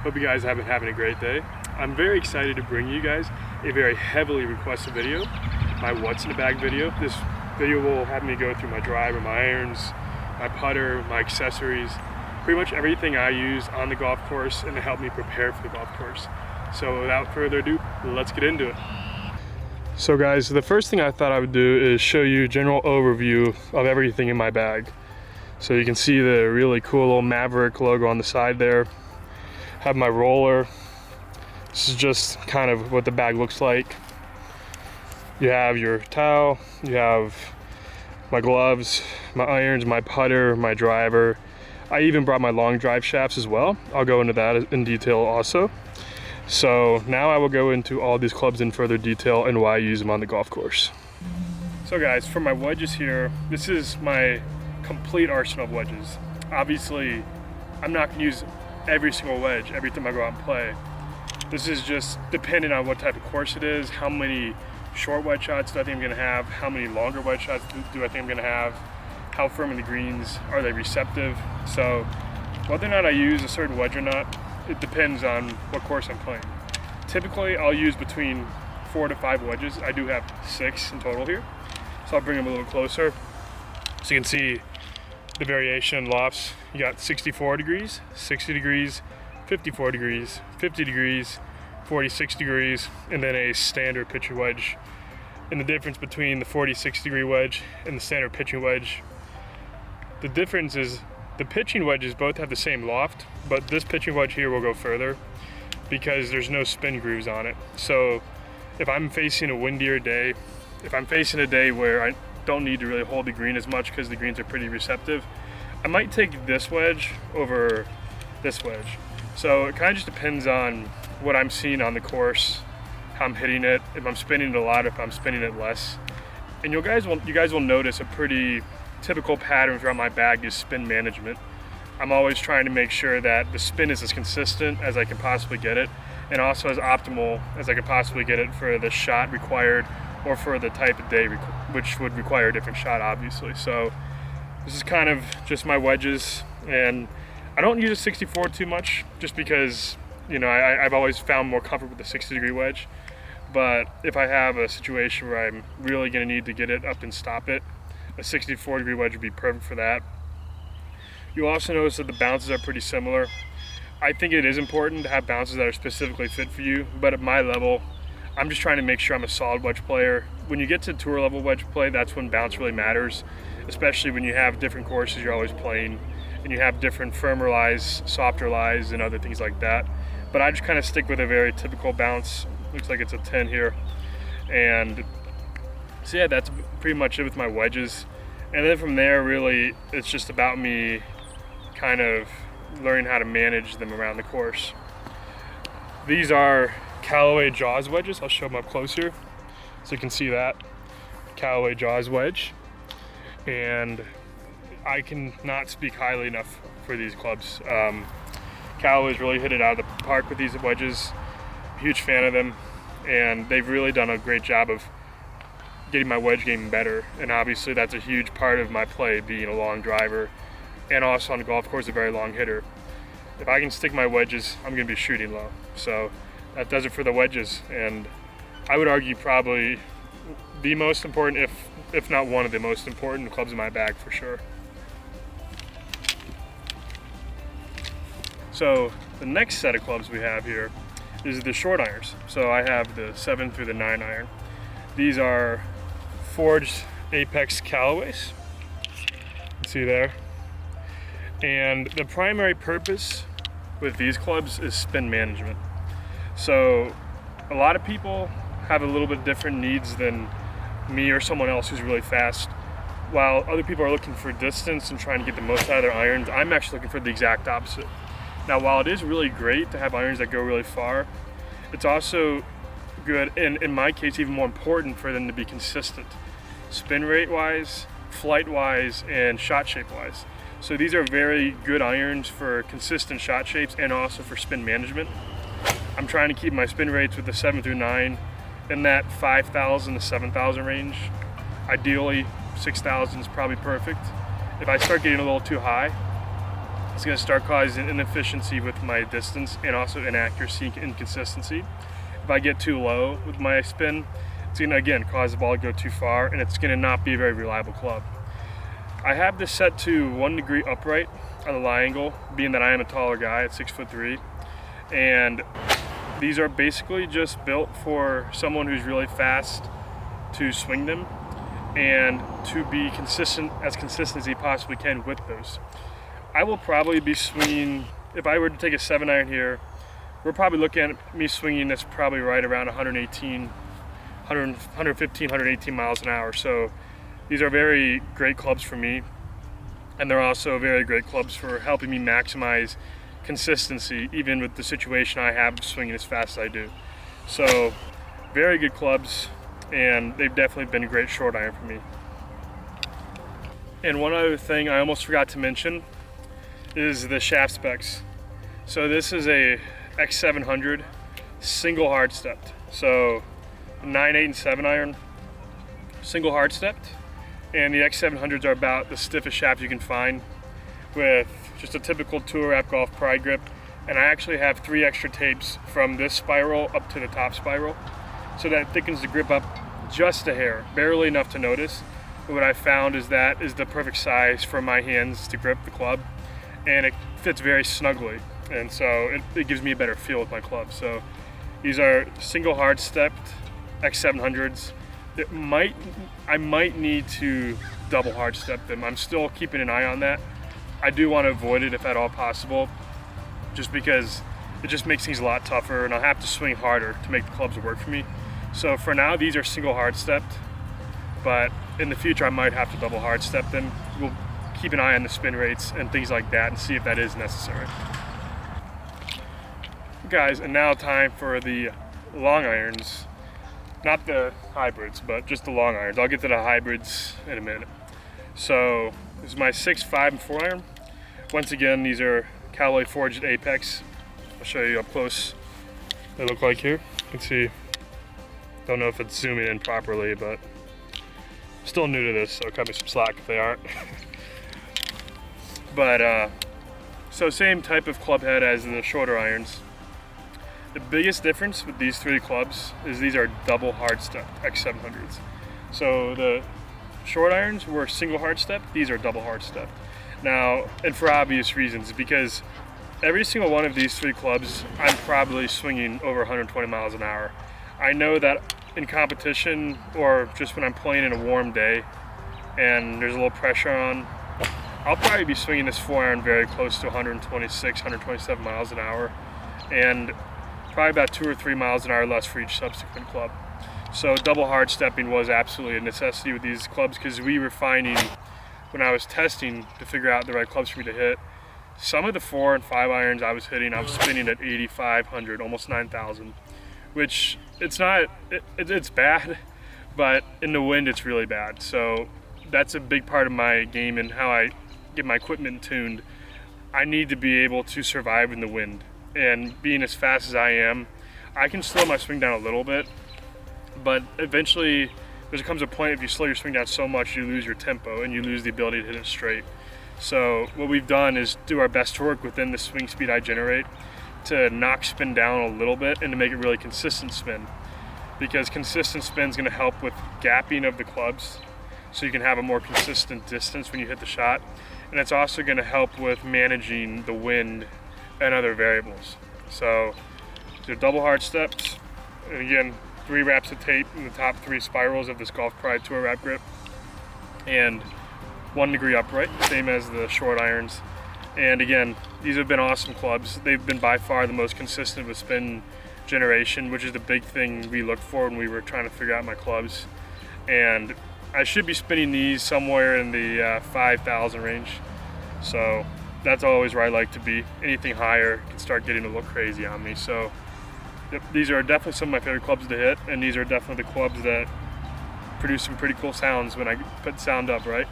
Hope you guys have been having a great day. I'm very excited to bring you guys a very heavily requested video, my what's in the bag video. This video will have me go through my driver, my irons, my putter, my accessories, pretty much everything I use on the golf course and to help me prepare for the golf course. So without further ado, let's get into it. So guys, the first thing I thought I would do is show you a general overview of everything in my bag. So you can see the really cool little Maverick logo on the side there. Have my roller. This is just kind of what the bag looks like. You have your towel, you have my gloves, my irons, my putter, my driver. I even brought my long drive shafts as well. I'll go into that in detail also. So now I will go into all these clubs in further detail and why I use them on the golf course. So guys, for my wedges here, this is my complete arsenal of wedges. Obviously, I'm not gonna use every single wedge every time I go out and play. This is just depending on what type of course it is, how many short wedge shots do I think I'm gonna have, how many longer wedge shots do I think I'm gonna have, how firm in the greens, are they receptive? So whether or not I use a certain wedge or not, it depends on what course I'm playing. Typically, I'll use between 4 to 5 wedges. I do have 6 in total here. So I'll bring them a little closer. So you can see the variation in lofts. You got 64 degrees, 60 degrees, 54 degrees, 50 degrees, 46 degrees, and then a standard pitching wedge. And the difference between the 46 degree wedge and the standard pitching wedge, the difference is the pitching wedges both have the same loft, but this pitching wedge here will go further because there's no spin grooves on it. So if I'm facing a windier day, if I'm facing a day where I don't need to really hold the green as much because the greens are pretty receptive, I might take this wedge over this wedge. So it kind of just depends on what I'm seeing on the course, how I'm hitting it, if I'm spinning it a lot, if I'm spinning it less. And you guys will notice a pretty typical pattern throughout my bag is spin management. I'm always trying to make sure that the spin is as consistent as I can possibly get it, and also as optimal as I can possibly get it for the shot required or for the type of day which would require a different shot, obviously. So this is kind of just my wedges, and I don't use a 64 too much just because, you know, I've always found more comfort with the 60 degree wedge. But if I have a situation where I'm really going to need to get it up and stop it, a 64 degree wedge would be perfect for that. You'll also notice that the bounces are pretty similar. I think it is important to have bounces that are specifically fit for you, but at my level, I'm just trying to make sure I'm a solid wedge player. When you get to tour level wedge play, that's when bounce really matters, especially when you have different courses you're always playing and you have different firmer lies, softer lies, and other things like that. But I just kind of stick with a very typical bounce. Looks like it's a 10 here. And so yeah, that's pretty much it with my wedges. And then from there, really, it's just about me kind of learning how to manage them around the course. These are Callaway Jaws wedges. I'll show them up close here so you can see that. Callaway Jaws wedge. And I cannot speak highly enough for these clubs. Callaway's really hit it out of the park with these wedges. Huge fan of them, and they've really done a great job of getting my wedge game better, and obviously that's a huge part of my play, being a long driver and also on the golf course a very long hitter. If I can stick my wedges, I'm going to be shooting low. So that does it for the wedges, and I would argue probably the most important, if not one of the most important clubs in my bag for sure. So the next set of clubs we have here is the short irons. So I have the 7 through the 9 iron. These are forged Apex Callaways. See there? And the primary purpose with these clubs is spin management. So a lot of people have a little bit different needs than me or someone else who's really fast. While other people are looking for distance and trying to get the most out of their irons, I'm actually looking for the exact opposite. Now, while it is really great to have irons that go really far, it's also good, and in my case, even more important for them to be consistent, spin rate wise, flight wise, and shot shape wise. So these are very good irons for consistent shot shapes and also for spin management. I'm trying to keep my spin rates with the 7 through 9 in that 5,000 to 7,000 range. Ideally, 6,000 is probably perfect. If I start getting a little too high, it's going to start causing inefficiency with my distance and also inaccuracy and inconsistency. If I get too low with my spin, it's going to again cause the ball to go too far, and it's going to not be a very reliable club. I have this set to 1 degree upright on the lie angle, being that I am a taller guy at 6'3", and these are basically just built for someone who's really fast to swing them and to be consistent as he possibly can with those. I will probably be swinging, if I were to take a 7-iron here, we're probably looking at me swinging this probably right around 115, 118 miles an hour. So these are very great clubs for me, and they're also very great clubs for helping me maximize consistency, even with the situation I have swinging as fast as I do. So very good clubs, and they've definitely been a great short iron for me. And one other thing I almost forgot to mention is the shaft specs. So this is a X700 single hard stepped. So 9, 8, and 7-iron single hard stepped, and the X700s are about the stiffest shaft you can find, with just a typical tour wrap golf pride grip. And I actually have 3 extra tapes from this spiral up to the top spiral, so that thickens the grip up just a hair, barely enough to notice. But what I found is that is the perfect size for my hands to grip the club, and it fits very snugly, and so it gives me a better feel with my club. So these are single hard stepped X700s. I might need to double hard step them. I'm still keeping an eye on that. I do want to avoid it if at all possible, just because it just makes things a lot tougher, and I'll have to swing harder to make the clubs work for me. So for now, these are single hard stepped, but in the future I might have to double hard step them. We'll keep an eye on the spin rates and things like that and see if that is necessary. Guys, and now time for the long irons. Not the hybrids, but just the long irons. I'll get to the hybrids in a minute. So this is my 6, 5, and 4-iron. Once again, these are Callaway forged Apex. I'll show you up close what they look like here. You can see, don't know if it's zooming in properly, but still new to this, so cut me some slack if they aren't. But so same type of club head as the shorter irons. The biggest difference with these 3 clubs is these are double hard stepped X700s. So the short irons were single hard stepped, these are double hard stepped. Now, and for obvious reasons, because every single one of these 3 clubs, I'm probably swinging over 120 miles an hour. I know that in competition, or just when I'm playing in a warm day and there's a little pressure on, I'll probably be swinging this 4-iron very close to 126, 127 miles an hour, and probably about 2 or 3 miles an hour less for each subsequent club. So double hard stepping was absolutely a necessity with these clubs, because we were finding, when I was testing to figure out the right clubs for me to hit, some of the 4 and 5 irons I was spinning at 8,500, almost 9,000, which it's bad, but in the wind it's really bad. So that's a big part of my game and how I get my equipment tuned. I need to be able to survive in the wind, and being as fast as I am, I can slow my swing down a little bit, but eventually there comes a point if you slow your swing down so much, you lose your tempo and you lose the ability to hit it straight. So what we've done is do our best to work within the swing speed I generate to knock spin down a little bit and to make it really consistent spin, because consistent spin is going to help with gapping of the clubs, so you can have a more consistent distance when you hit the shot, and it's also going to help with managing the wind and other variables. So they're double hard steps, and again, 3 wraps of tape in the top 3 spirals of this Golf Pride Tour wrap grip, and 1 degree upright, same as the short irons. And again, these have been awesome clubs. They've been by far the most consistent with spin generation, which is the big thing we looked for when we were trying to figure out my clubs. And I should be spinning these somewhere in the 5,000 range. So that's always where I like to be. Anything higher can start getting a little crazy on me. So these are definitely some of my favorite clubs to hit, and these are definitely the clubs that produce some pretty cool sounds when I put sound up, right?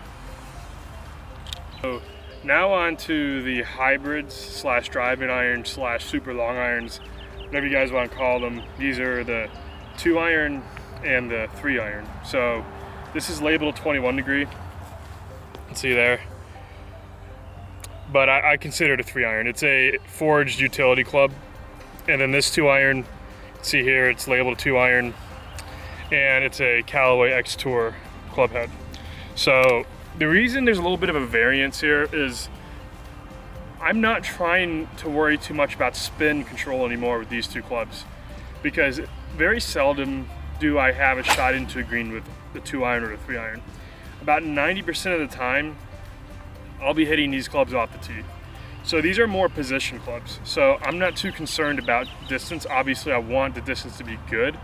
So now on to the hybrids slash driving irons slash super long irons, whatever you guys want to call them. These are the 2-iron and the 3-iron. So this is labeled 21 degree. You can see there. but I consider it a 3-iron. It's a forged utility club. And then this 2-iron, see here, it's labeled a 2-iron, and it's a Callaway X Tour club head. So the reason there's a little bit of a variance here is I'm not trying to worry too much about spin control anymore with these two clubs, because very seldom do I have a shot into a green with the 2-iron or the 3-iron. About 90% of the time, I'll be hitting these clubs off the tee. So these are more position clubs. So I'm not too concerned about distance. Obviously, I want the distance to be good,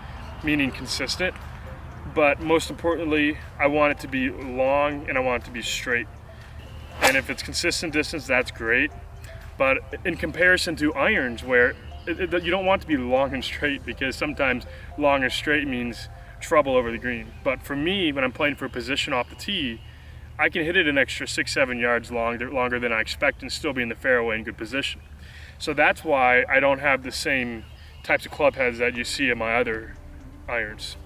meaning consistent. But most importantly, I want it to be long and I want it to be straight. And if it's consistent distance, that's great. But in comparison to irons, where you don't want it to be long and straight, because sometimes long and straight means trouble over the green. But for me, when I'm playing for a position off the tee, I can hit it an extra 6-7 yards longer than I expect and still be in the fairway in good position. So that's why I don't have the same types of club heads that you see in my other irons.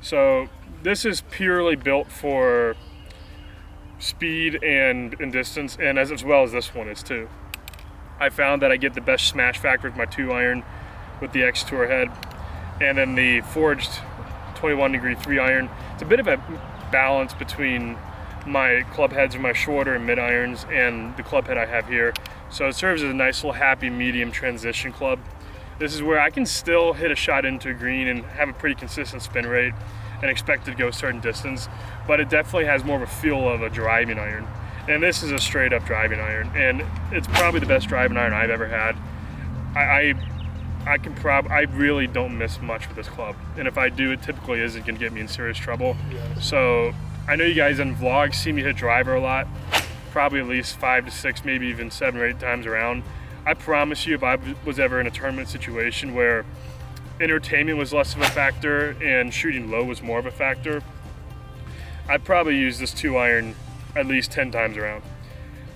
So this is purely built for speed and distance, and as well as this one is too. I found that I get the best smash factor with my 2-iron with the X Tour head, and then the forged 21-degree 3-iron. It's a bit of a balance between my club heads are my shorter and mid irons and the club head I have here. So it serves as a nice little happy medium transition club. This is where I can still hit a shot into a green and have a pretty consistent spin rate and expect it to go a certain distance, but it definitely has more of a feel of a driving iron. And this is a straight up driving iron, and it's probably the best driving iron I've ever had. I really don't miss much with this club, and if I do, it typically isn't gonna get me in serious trouble. So I know you guys in vlogs see me hit driver a lot, probably at least 5 to 6, maybe even 7 or 8 times around. I promise you, if I was ever in a tournament situation where entertainment was less of a factor and shooting low was more of a factor, I'd probably use this 2-iron at least 10 times around.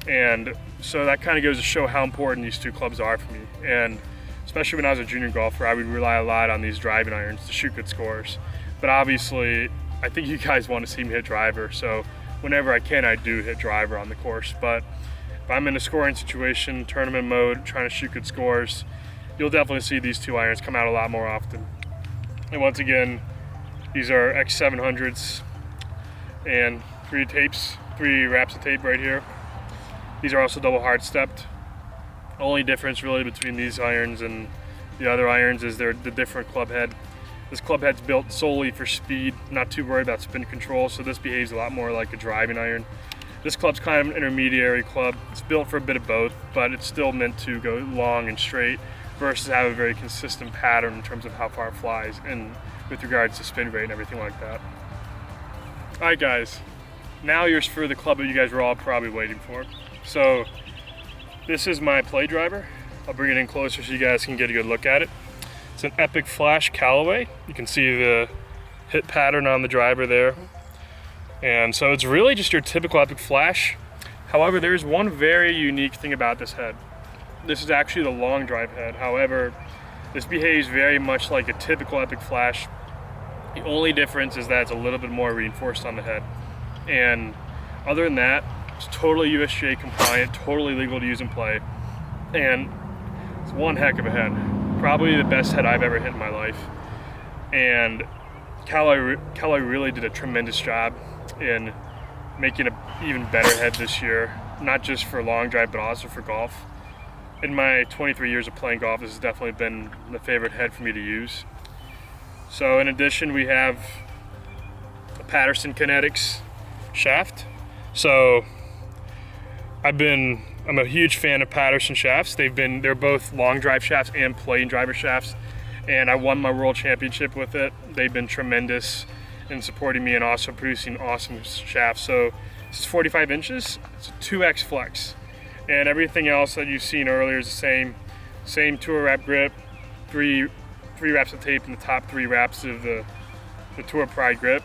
And so that kind of goes to show how important these two clubs are for me. And especially when I was a junior golfer, I would rely a lot on these driving irons to shoot good scores. But obviously, I think you guys want to see me hit driver, so whenever I can, I do hit driver on the course. But if I'm in a scoring situation, tournament mode, trying to shoot good scores, you'll definitely see these 2 irons come out a lot more often. And once again, these are X700s and 3 wraps of tape right here. These are also double hard stepped. The only difference really between these irons and the other irons is they're the different club head. This club head's built solely for speed, not too worried about spin control, so this behaves a lot more like a driving iron. This club's kind of an intermediary club. It's built for a bit of both, but it's still meant to go long and straight versus have a very consistent pattern in terms of how far it flies and with regards to spin rate and everything like that. All right, guys, now here's for the club that you guys were all probably waiting for. So this is my play driver. I'll bring it in closer so you guys can get a good look at it. It's an Epic Flash Callaway. You can see the hit pattern on the driver there. And so it's really just your typical Epic Flash. However, there's one very unique thing about this head. This is actually the long drive head. However, this behaves very much like a typical Epic Flash. The only difference is that it's a little bit more reinforced on the head. And other than that, it's totally USGA compliant, totally legal to use and play. And it's one heck of a head. Probably the best head I've ever hit in my life. And Callaway really did a tremendous job in making an even better head this year, not just for long drive, but also for golf. In my 23 years of playing golf, this has definitely been the favorite head for me to use. So in addition, we have a Patterson Kinetics shaft. So I'm a huge fan of Patterson shafts. They're both long drive shafts and plain driver shafts, and I won my world championship with it. They've been tremendous in supporting me and also producing awesome shafts. So this is 45 inches. It's a 2X flex, and everything else that you've seen earlier is the same tour wrap grip, three wraps of tape in the top 3 wraps of the Tour Pride grip.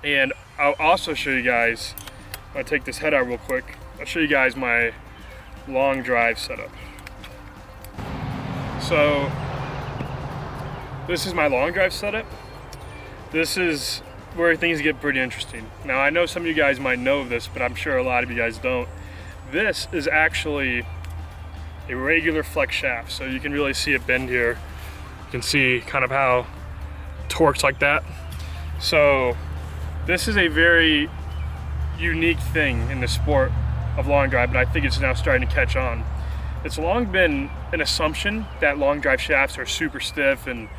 And I'll also show you guys, I'll take this head out real quick. I'll show you guys my long drive setup. So this is my long drive setup. This is where things get pretty interesting. Now I know some of you guys might know this, but I'm sure a lot of you guys don't. This is actually a regular flex shaft, so you can really see it bend here. You can see kind of how it torques like that. So this is a very unique thing in the sport of long drive, but I think it's now starting to catch on. It's long been an assumption that long drive shafts are super stiff and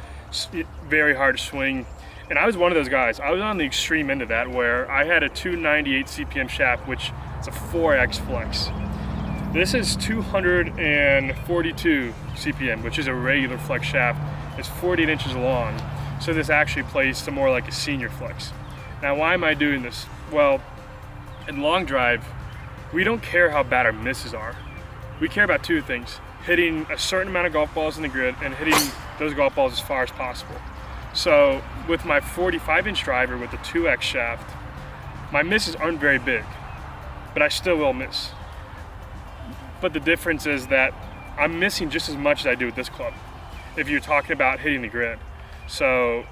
very hard to swing. And I was one of those guys. I was on the extreme end of that, where I had a 298 CPM shaft, which is a 4X flex. This is 242 CPM, which is a regular flex shaft. It's 48 inches long. So this actually plays to more like a senior flex. Now, why am I doing this? Well, in long drive, we don't care how bad our misses are. We care about two things: hitting a certain amount of golf balls in the grid and hitting those golf balls as far as possible. So with my 45-inch driver with the 2X shaft, my misses aren't very big, but I still will miss. But the difference is that I'm missing just as much as I do with this club, if you're talking about hitting the grid. So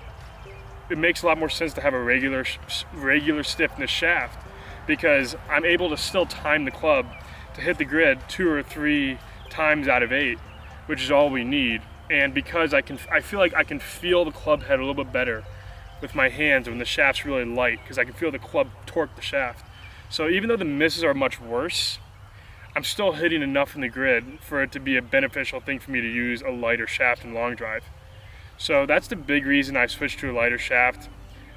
it makes a lot more sense to have a regular stiffness shaft, because I'm able to still time the club to hit the grid 2 or 3 times out of 8, which is all we need. And because I feel like I can feel the club head a little bit better with my hands when the shaft's really light, because I can feel the club torque the shaft. So even though the misses are much worse, I'm still hitting enough in the grid for it to be a beneficial thing for me to use a lighter shaft in long drive. So that's the big reason I switched to a lighter shaft.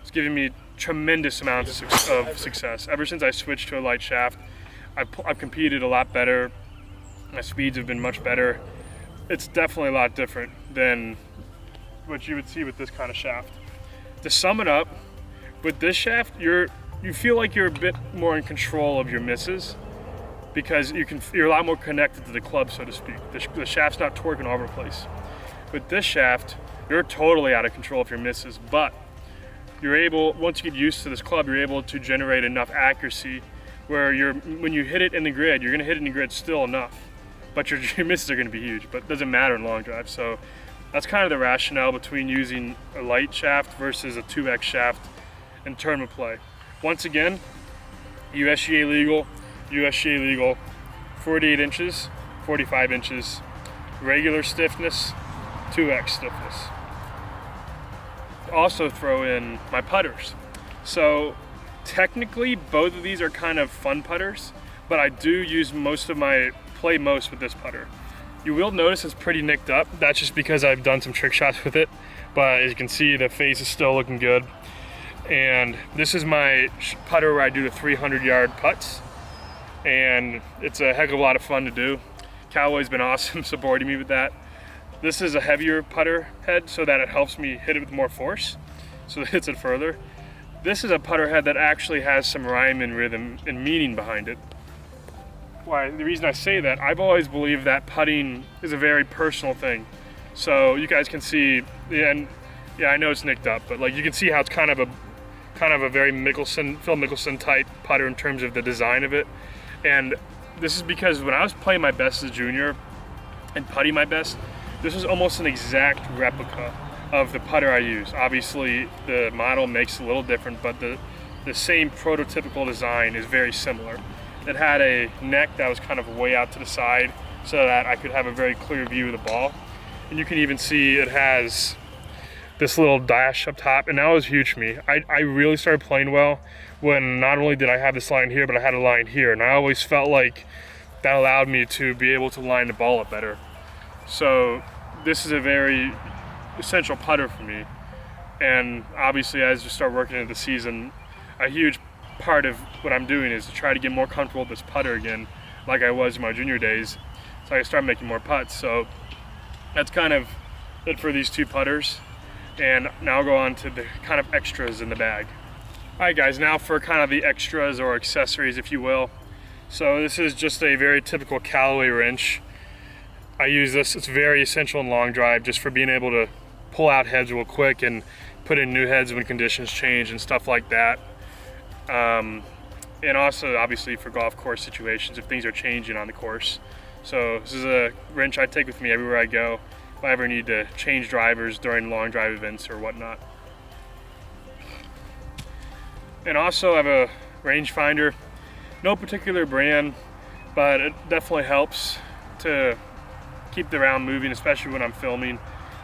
It's given me tremendous amounts of success. Ever since I switched to a light shaft, I've competed a lot better. My speeds have been much better. It's definitely a lot different than what you would see with this kind of shaft. To sum it up, with this shaft, you feel like you're a bit more in control of your misses, because you're a lot more connected to the club, so to speak. The shaft's not torquing all over the place. With this shaft, you're totally out of control of your misses, but you're able, once you get used to this club, you're able to generate enough accuracy where when you hit it in the grid, you're gonna hit it in the grid still enough, but your misses are gonna be huge, but it doesn't matter in long drive. So that's kind of the rationale between using a light shaft versus a 2X shaft in tournament play. Once again, USGA legal, 48 inches, 45 inches, regular stiffness, 2X stiffness. Also throw in my putters. So technically both of these are kind of fun putters, but I do use play most with this putter. You will notice it's pretty nicked up. That's just because I've done some trick shots with it, but as you can see, the face is still looking good. And this is my putter where I do the 300-yard putts, and it's a heck of a lot of fun to do. Callaway's been awesome supporting me with that. This is a heavier putter head so that it helps me hit it with more force, so it hits it further. This is a putter head that actually has some rhyme and rhythm and meaning behind it. Why? The reason I say that, I've always believed that putting is a very personal thing. So you guys can see, and yeah, I know it's nicked up, but like you can see how it's kind of a very Phil Mickelson type putter in terms of the design of it. And this is because when I was playing my best as a junior and putting my best, this was almost an exact replica of the putter I use. Obviously, the model makes it a little different, but the same prototypical design is very similar. It had a neck that was kind of way out to the side so that I could have a very clear view of the ball. And you can even see it has this little dash up top, and that was huge for me. I really started playing well when not only did I have this line here, but I had a line here, and I always felt like that allowed me to be able to line the ball up better. So this is a very essential putter for me. And obviously, as you start working into the season, a huge part of what I'm doing is to try to get more comfortable with this putter again, like I was in my junior days, so I can start making more putts. So that's kind of it for these two putters. And now I'll go on to the kind of extras in the bag. All right guys, now for kind of the extras or accessories, if you will. So this is just a very typical Callaway wrench. I use this, it's very essential in long drive, just for being able to pull out heads real quick and put in new heads when conditions change and stuff like that. And also obviously for golf course situations if things are changing on the course. So this is a wrench I take with me everywhere I go if I ever need to change drivers during long drive events or whatnot. And also I have a rangefinder, no particular brand. but it definitely helps to keep the round moving, especially when I'm filming.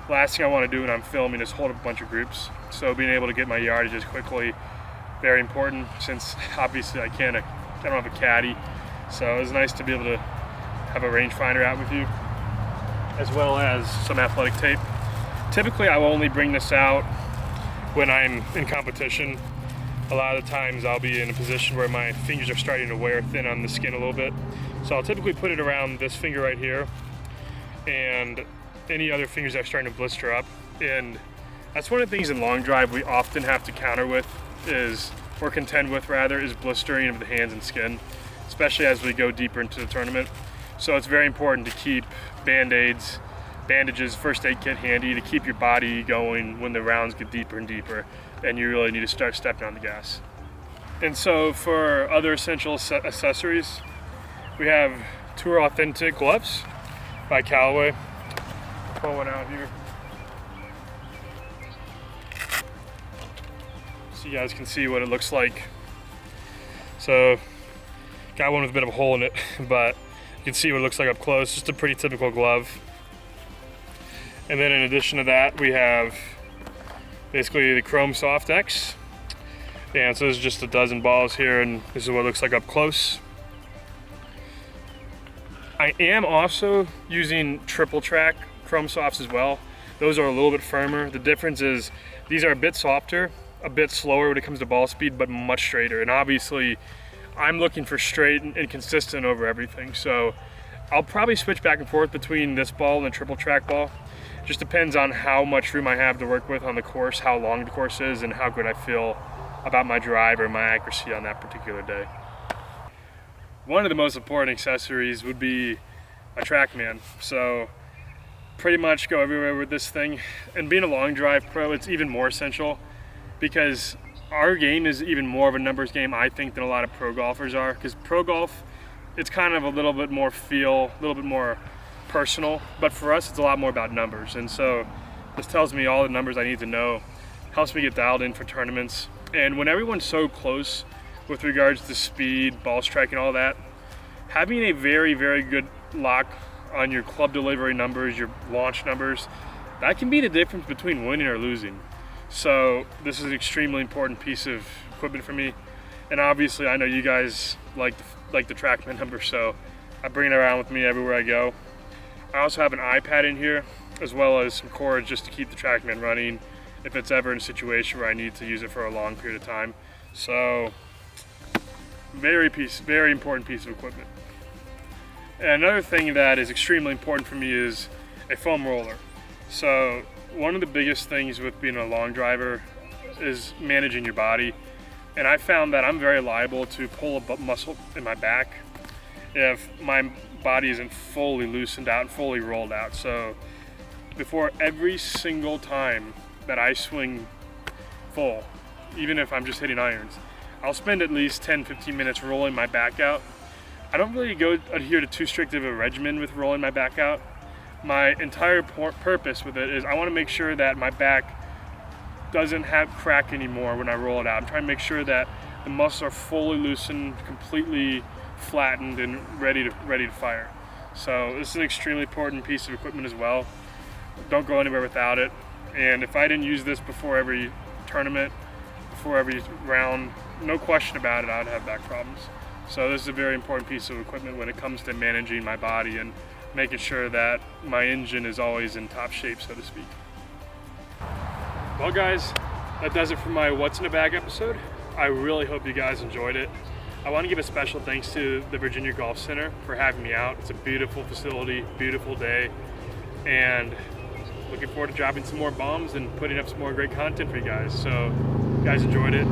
Last thing I want to do when I'm filming is hold up a bunch of groups. So being able to get my yardages quickly, very important, since obviously I don't have a caddy. So it was nice to be able to have a rangefinder out with you, as well as some athletic tape. Typically I will only bring this out when I'm in competition. A lot of the times I'll be in a position where my fingers are starting to wear thin on the skin a little bit. So I'll typically put it around this finger right here and any other fingers that are starting to blister up. And that's one of the things in long drive we often have to counter with or contend with rather, is blistering of the hands and skin, especially as we go deeper into the tournament. So it's very important to keep band-aids, bandages, first aid kit handy to keep your body going when the rounds get deeper and deeper and you really need to start stepping on the gas. And so for other essential accessories, we have Tour Authentic gloves by Callaway. Pull one out here so you guys can see what it looks like. So got one with a bit of a hole in it, but you can see what it looks like up close. Just a pretty typical glove. And then in addition to that, we have basically the Chrome Soft X. And so this is just a dozen balls here, and this is what it looks like up close. I am also using triple track Chrome Softs as well. Those are a little bit firmer. The difference is these are a bit softer, a bit slower when it comes to ball speed, but much straighter. And obviously I'm looking for straight and consistent over everything. So I'll probably switch back and forth between this ball and the triple track ball. Just depends on how much room I have to work with on the course, how long the course is, and how good I feel about my drive or my accuracy on that particular day. One of the most important accessories would be a Trackman. So pretty much go everywhere with this thing. And being a long drive pro, it's even more essential because our game is even more of a numbers game, I think, than a lot of pro golfers are. Because pro golf, it's kind of a little bit more feel, a little bit more personal, but for us it's a lot more about numbers. And so this tells me all the numbers I need to know, helps me get dialed in for tournaments. And when everyone's so close with regards to speed, ball strike, and all that, having a very, very good lock on your club delivery numbers, your launch numbers, that can be the difference between winning or losing. So this is an extremely important piece of equipment for me. And obviously I know you guys like the Trackman number, so I bring it around with me everywhere I go. I also have an iPad in here, as well as some cords just to keep the Trackman running if it's ever in a situation where I need to use it for a long period of time. So very important piece of equipment. And another thing that is extremely important for me is a foam roller. So one of the biggest things with being a long driver is managing your body. And I found that I'm very liable to pull a muscle in my back if my body isn't fully loosened out and fully rolled out. So before every single time that I swing full, even if I'm just hitting irons, I'll spend at least 10-15 minutes rolling my back out. I don't really adhere to too strict of a regimen with rolling my back out. My entire purpose with it is I want to make sure that my back doesn't have crack anymore when I roll it out. I'm trying to make sure that the muscles are fully loosened, completely flattened, and ready to fire. So this is an extremely important piece of equipment as well. Don't go anywhere without it. And if I didn't use this before every tournament, before every round, no question about it, I'd have back problems. So this is a very important piece of equipment when it comes to managing my body and making sure that my engine is always in top shape, so to speak. Well guys, that does it for my What's in a Bag episode. I really hope you guys enjoyed it. I want to give a special thanks to the Virginia Golf Center for having me out. It's a beautiful facility, beautiful day, and looking forward to dropping some more bombs and putting up some more great content for you guys. So if you guys enjoyed it,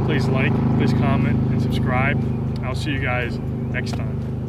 please like, please comment, and subscribe. I'll see you guys next time.